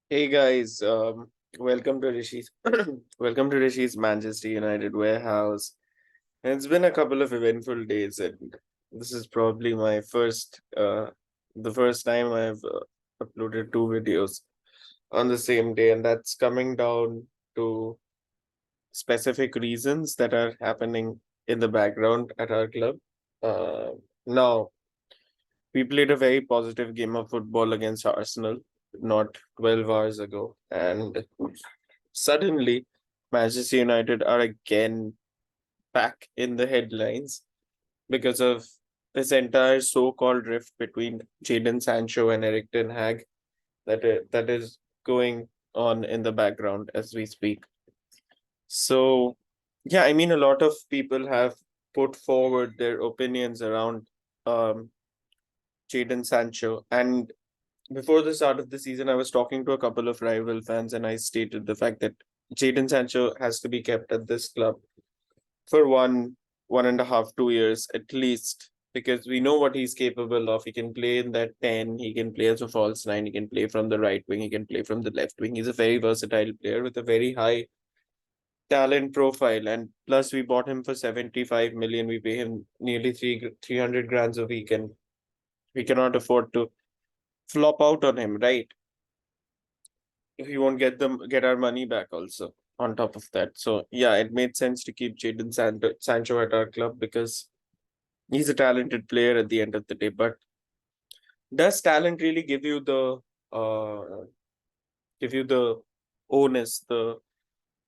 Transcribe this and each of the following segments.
Hey guys, welcome to Rishi's welcome to Rishi's Manchester United warehouse. And it's been a couple of eventful days, and this is probably the first time I've uploaded two videos on the same day, and that's coming down to specific reasons that are happening in the background at our club. Uh, Now, we played a very positive game of football against Arsenal not 12 hours ago, and suddenly, Manchester United are again back in the headlines because of this entire so-called rift between Jadon Sancho and Erik Ten Hag that is going on in the background as we speak. So, yeah, I mean, a lot of people have put forward their opinions around um, Jadon Sancho, and before the start of the season, I was talking to a couple of rival fans, and I stated the fact that Jadon Sancho has to be kept at this club for 1.5, 2 years at least, because we know what he's capable of. He can play in that 10, he can play as a false nine, he can play from the right wing, he can play from the left wing. He's a very versatile player with a very high talent profile. And plus, we bought him for 75 million. We pay him nearly 300 grand a week, and we cannot afford to flop out on him, right? We won't get our money back also on top of that. So yeah, it made sense to keep Sancho at our club because he's a talented player at the end of the day. But does talent really uh give you the onus, the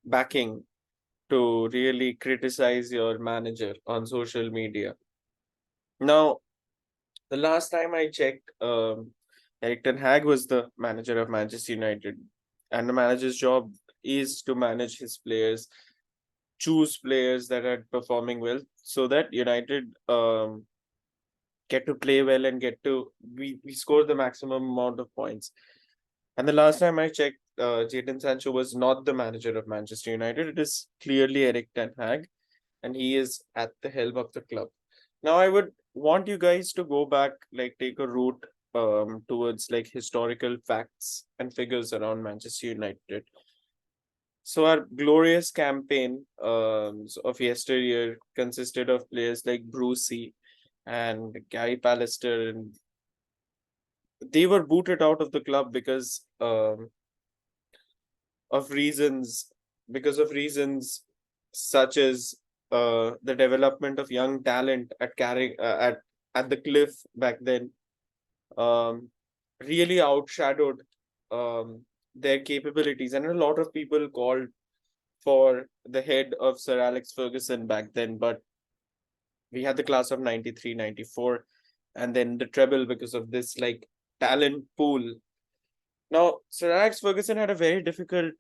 backing to really criticize your manager on social media? Now, the last time I checked, Erik Ten Hag was the manager of Manchester United, and the manager's job is to manage his players, choose players that are performing well, so that United get to play well and we score the maximum amount of points. And the last time I checked, Jadon Sancho was not the manager of Manchester United. It is clearly Erik Ten Hag, and he is at the helm of the club. Now, I would want you guys to go back, like take a route towards like historical facts and figures around Manchester United. So our glorious campaign of yesteryear consisted of players like Brucey and Gary Pallister, and they were booted out of the club of reasons of reasons such as the development of young talent at the cliff back then um, really outshadowed their capabilities, and a lot of people called for the head of Sir Alex Ferguson back then, but we had the class of 93, 94, and then the treble because of this like talent pool. Now, Sir Alex Ferguson had a very difficult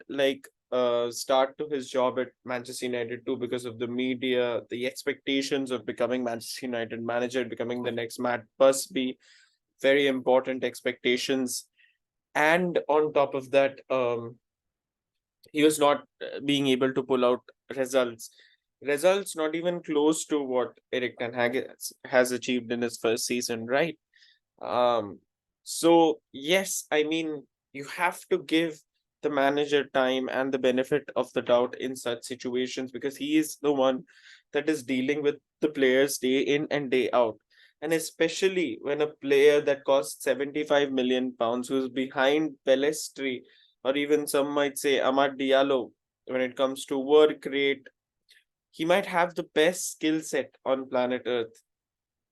start to his job at Manchester United too because of the media, the expectations of becoming Manchester United manager, becoming the next Matt Busby, very important expectations. And on top of that, he was not being able to pull out results. Results not even close to what Erik Ten Hag has achieved in his first season, right? Um, so yes, I mean you have to give the manager time and the benefit of the doubt in such situations because he is the one that is dealing with the players day in and day out. And especially when a player that costs 75 million pounds who's behind Pelestri or even some might say Amad Diallo when it comes to work rate, he might have the best skill set on planet Earth,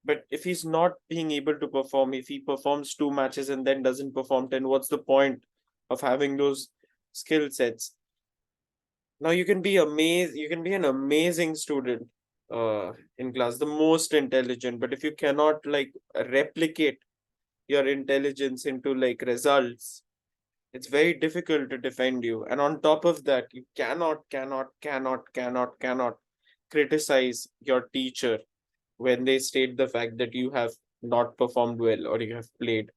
but if he's not being able to perform, if he performs two matches and then doesn't perform 10, what's the point of having those skill sets? Now you can be an amazing student in class, the most intelligent, but if you cannot like replicate your intelligence into like results, it's very difficult to defend you. And on top of that, you cannot criticize your teacher when they state the fact that you have not performed well or you have you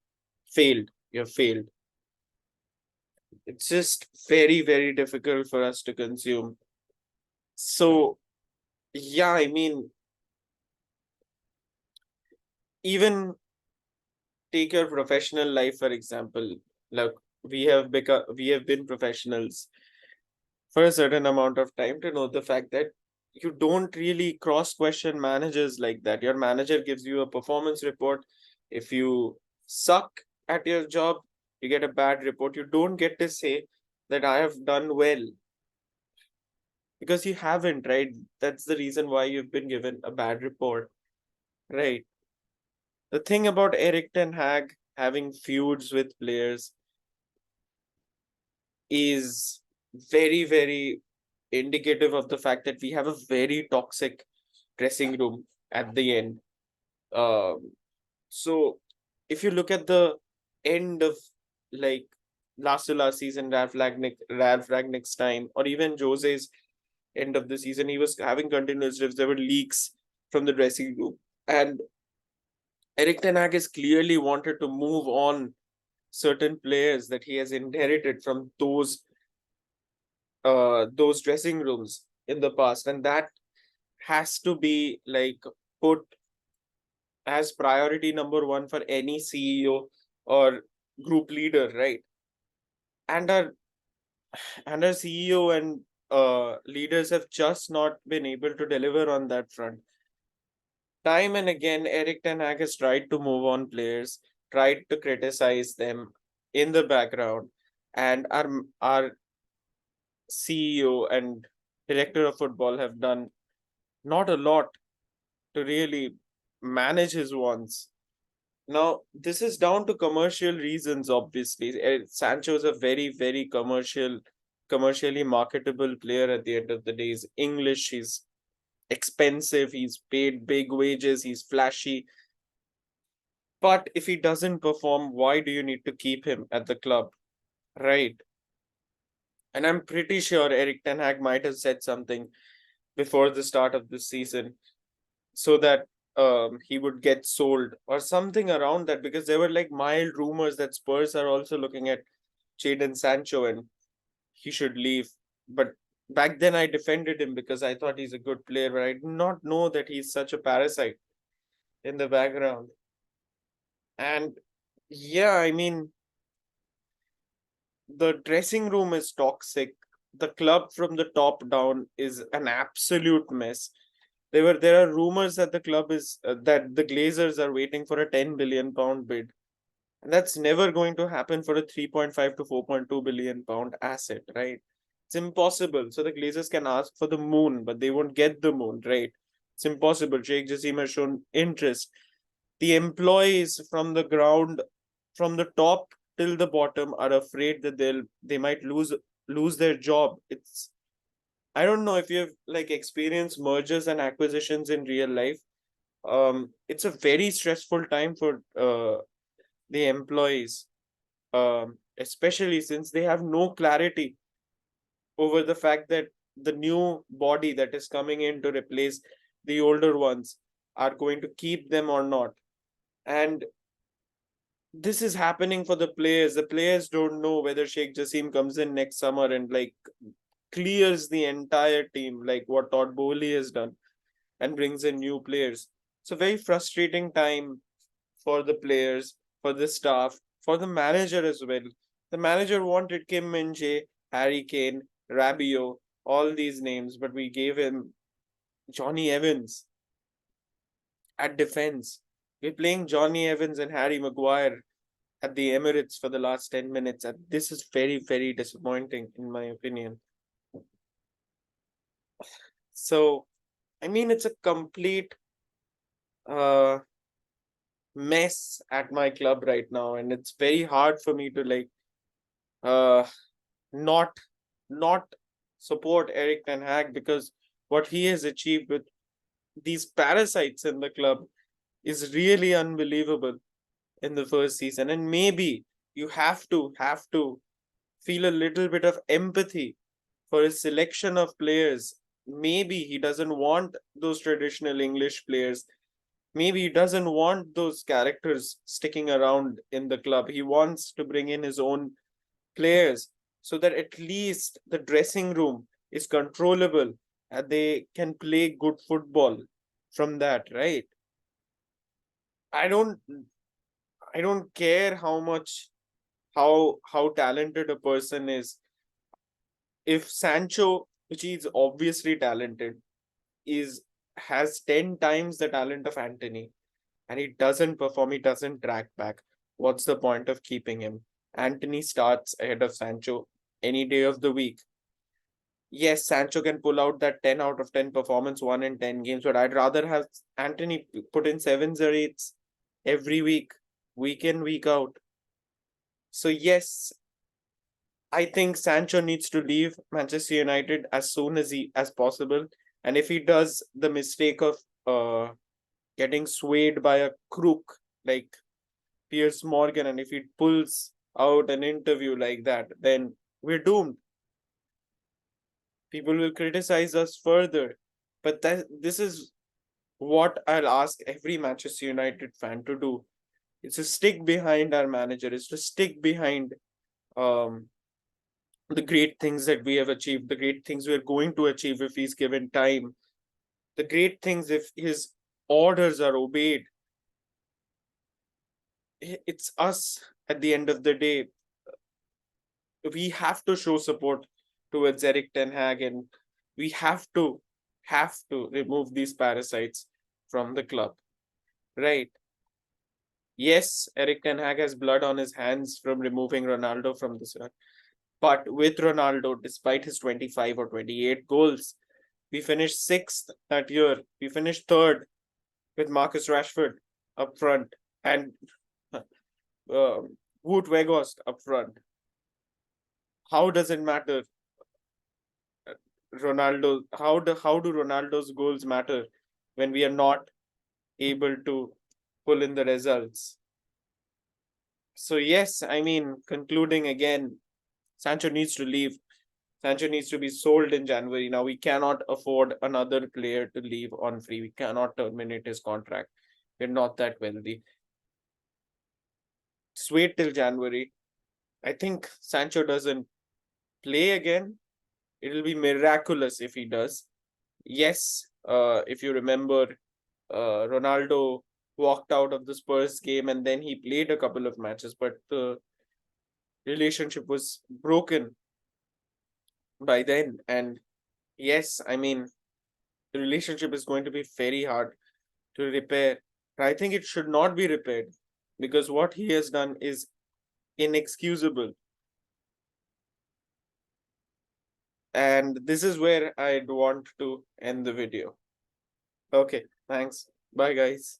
have failed. It's just very, very difficult for us to consume. So, yeah, I mean, even take your professional life, for example. Like, we have been professionals for a certain amount of time to know the fact that you don't really cross question managers like that. Your manager gives you a performance report. If you suck at your job, you get a bad report. You don't get to say that I have done well, because you haven't, right? That's the reason why you've been given a bad report, right? The thing about Erik Ten Hag having feuds with players is very, very indicative of the fact that we have a very toxic dressing room at the end. Um, so if you look at the end of, like, last to last season, Ralph Ragnick's time, or even Jose's end of the season, he was having continuous rifts. There were leaks from the dressing room, and Erik Ten Hag has clearly wanted to move on certain players that he has inherited from those dressing rooms in the past, and that has to be like put as priority number one for any CEO or group leader, right? And our CEO and leaders have just not been able to deliver on that front. Time and again, Erik Ten Hag has tried to move on players, tried to criticize them in the background, and our CEO and director of football have done not a lot to really manage his wants. Now, this is down to commercial reasons, obviously. Sancho is a very, very commercially marketable player at the end of the day. He's English, he's expensive, he's paid big wages, he's flashy. But if he doesn't perform, why do you need to keep him at the club? Right. And I'm pretty sure Erik Ten Hag might have said something before the start of this season so that he would get sold or something around that, because there were like mild rumors that Spurs are also looking at Jadon Sancho and he should leave. But back then I defended him because I thought he's a good player, but I did not know that he's such a parasite in the background. And yeah, I mean, the dressing room is toxic. The club from the top down is an absolute mess. There are rumors that the club is that the Glazers are waiting for a 10 billion pound bid. And that's never going to happen for a 3.5 to 4.2 billion pound asset, right? It's impossible. So the Glazers can ask for the moon, but they won't get the moon, right? It's impossible. Sheikh Jassim has shown interest. The employees from the ground, from the top till the bottom, are afraid that they might lose their job. It's I don't know if you've like experienced mergers and acquisitions in real life. It's a very stressful time for the employees, especially since they have no clarity over the fact that the new body that is coming in to replace the older ones are going to keep them or not. And this is happening for the players. The players don't know whether Sheikh Jassim comes in next summer and like clears the entire team, like what Todd Bowley has done, and brings in new players. It's a very frustrating time for the players, for the staff, for the manager as well. The manager wanted Kim Min Jae, Harry Kane, Rabiot, all these names, but we gave him Johnny Evans at defense. We're playing Johnny Evans and Harry Maguire at the Emirates for the last 10 minutes. And this is very, very disappointing, in my opinion. So, I mean, it's a complete uh, mess at my club right now. And it's very hard for me to, like, uh, not, not support Erik Ten Hag, because what he has achieved with these parasites in the club is really unbelievable in the first season. And maybe you have to feel a little bit of empathy for his selection of players. Maybe he doesn't want those traditional English players. Maybe he doesn't want those characters sticking around in the club. He wants to bring in his own players so that at least the dressing room is controllable and they can play good football from that, right? I don't I don't care how much how talented a person is. If Sancho, which is obviously talented, is has 10 times the talent of Anthony, and he doesn't perform, he doesn't track back, what's the point of keeping him? Anthony starts ahead of Sancho any day of the week. Yes, Sancho can pull out that 10 out of 10 performance, 1 in 10 games, but I'd rather have Anthony put in sevens or eights every week in, week out. So, yes, I think Sancho needs to leave Manchester United as soon as possible. And if he does the mistake of getting swayed by a crook like Piers Morgan, and if he pulls out an interview like that, then we're doomed. People will criticize us further. But this is what I'll ask every Manchester United fan to do. It's to stick behind our manager, it's to stick behind um, the great things that we have achieved, the great things we're going to achieve if he's given time, the great things if his orders are obeyed. It's us at the end of the day. We have to show support towards Erik Ten Hag, and we have to remove these parasites from the club. Right. Yes, Erik Ten Hag has blood on his hands from removing Ronaldo from the side. But with Ronaldo, despite his 25 or 28 goals, we finished sixth that year. We finished third with Marcus Rashford up front and Wout Weghorst up front. How does it matter? How do Ronaldo's goals matter when we are not able to pull in the results? So yes, I mean, concluding again, Sancho needs to leave. Sancho needs to be sold in January. Now we cannot afford another player to leave on free. We cannot terminate his contract. We're not that wealthy. Just wait till January. I think Sancho doesn't play again. It'll be miraculous if he does. Yes, if you remember, Ronaldo walked out of the Spurs game and then he played a couple of matches, but the relationship was broken by then. And yes, I mean, the relationship is going to be very hard to repair. I think it should not be repaired because what he has done is inexcusable. And this is where I'd want to end the video. Okay, thanks. Bye, guys.